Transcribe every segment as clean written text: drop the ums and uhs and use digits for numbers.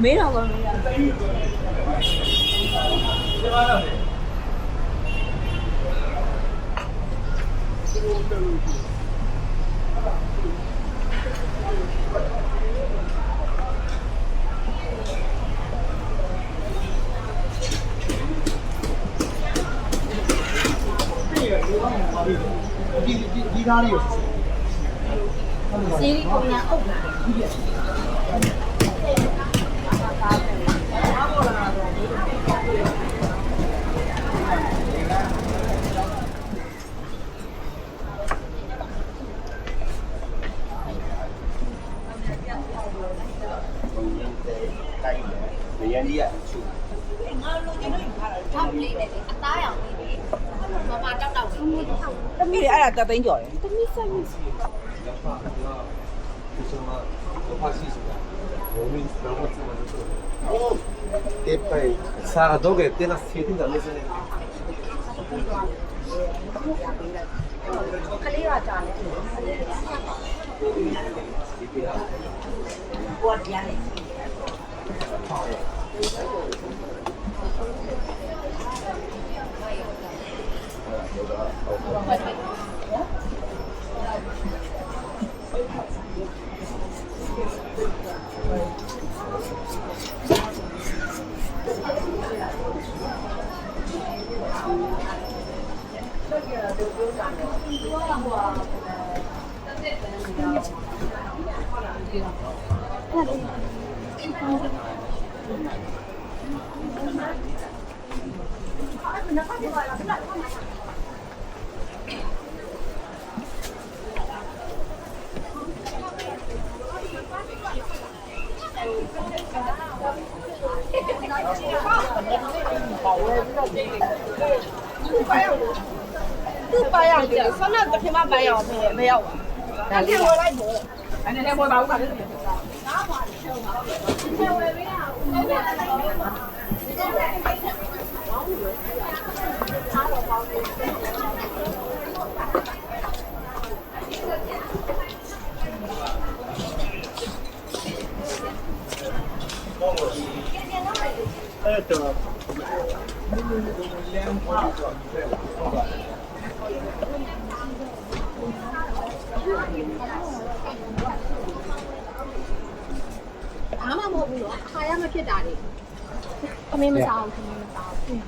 မေးတော့ကောင်းလို့ဒီသားလေးကိုစီရီကိုညာအုပ်လာမရန်ကြီးရငါလိုချင်လို့ယူထားတာထောက်လေးနဲ့အသားရောင်လေးတွေမမတောက်တောက်လေးတမီးအဲ့ဒါတသိန်းကျော်တယ်တမီးဆက်မီစာတော့ကတဲ့လားစေတင်တယ်လို့ဆိုနေကလေးကကြာနေတယ်ဘောပြန်နေသူ့ပါရောက်တယ်ဆောင်းတော့တစ်ခင်မပါရောက်မရောက်ပါဒါလေးဝယ်လိုက်ပေါ့အဲ့နဲ့ဝယ်ပါဦးပါလေနားပါချုံပါဝယ်ပေးရအောင်အဲ့တော့ဘာမှမဟုတ်ဘူးနော်ခါရမဖြစ်တာလေခမင်းမစားဘူးခမင်းမစားဘူး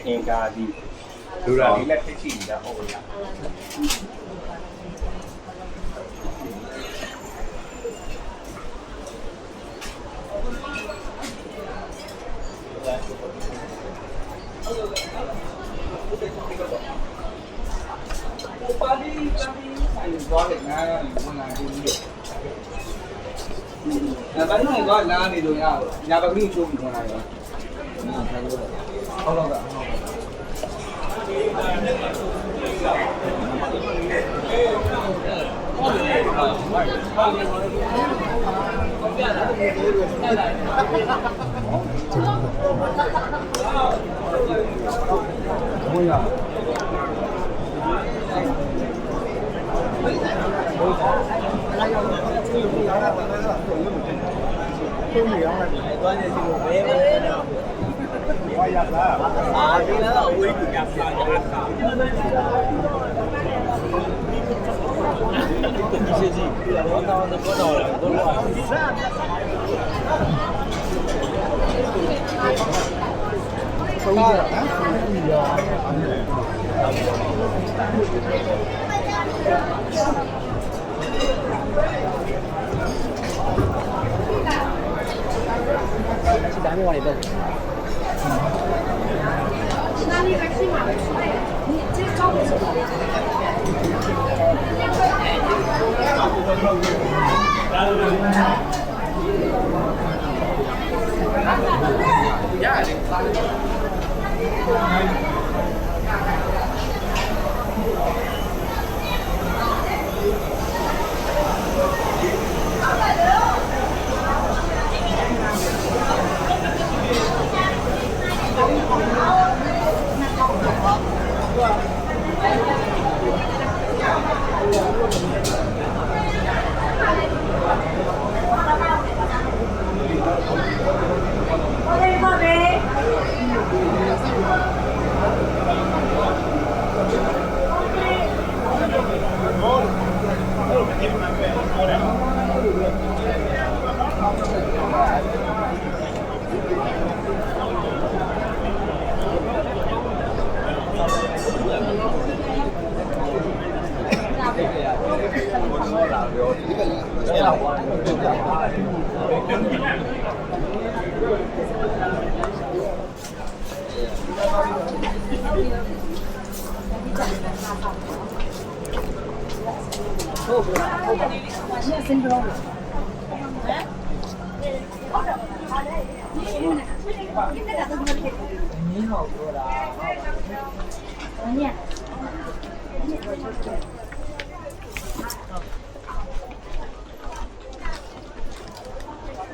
ခင်ကားဒီလူရာလေးလက်ထက်ချီနေတာဟုတ်လားပါဒီဆိုင်သွားတယ်ငါကဝင်လာတယ်ဒီအဲ့ဘာလို့လဲနားနေလို့ရညာပကတိချိုးပြီးဝင်လာရောဟုတ်တော့တာ谢谢，我到那多少了？多少？收着是咱们往里头。哪里边去嘛？你这招不错。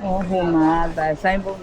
哦，好嘛，在山坡。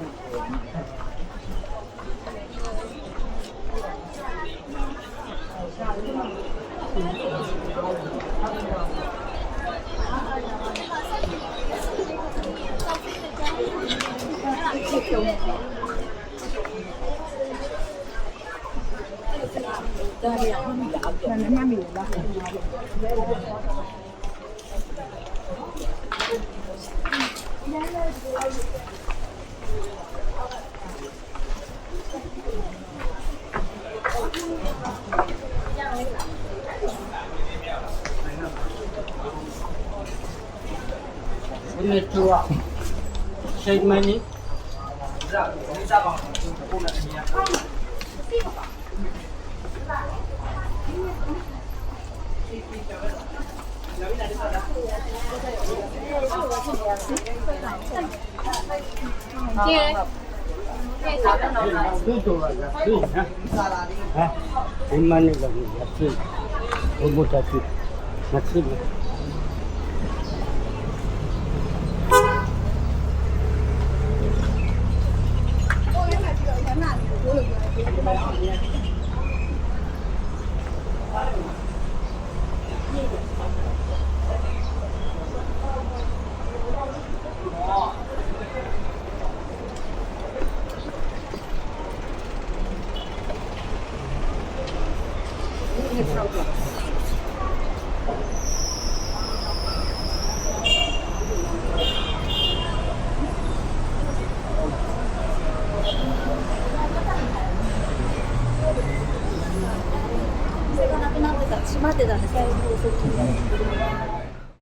没错啊，谁买你？最多了，对呀。哎，你买那个对，我不下去，那吃不。閉まってたんですよ。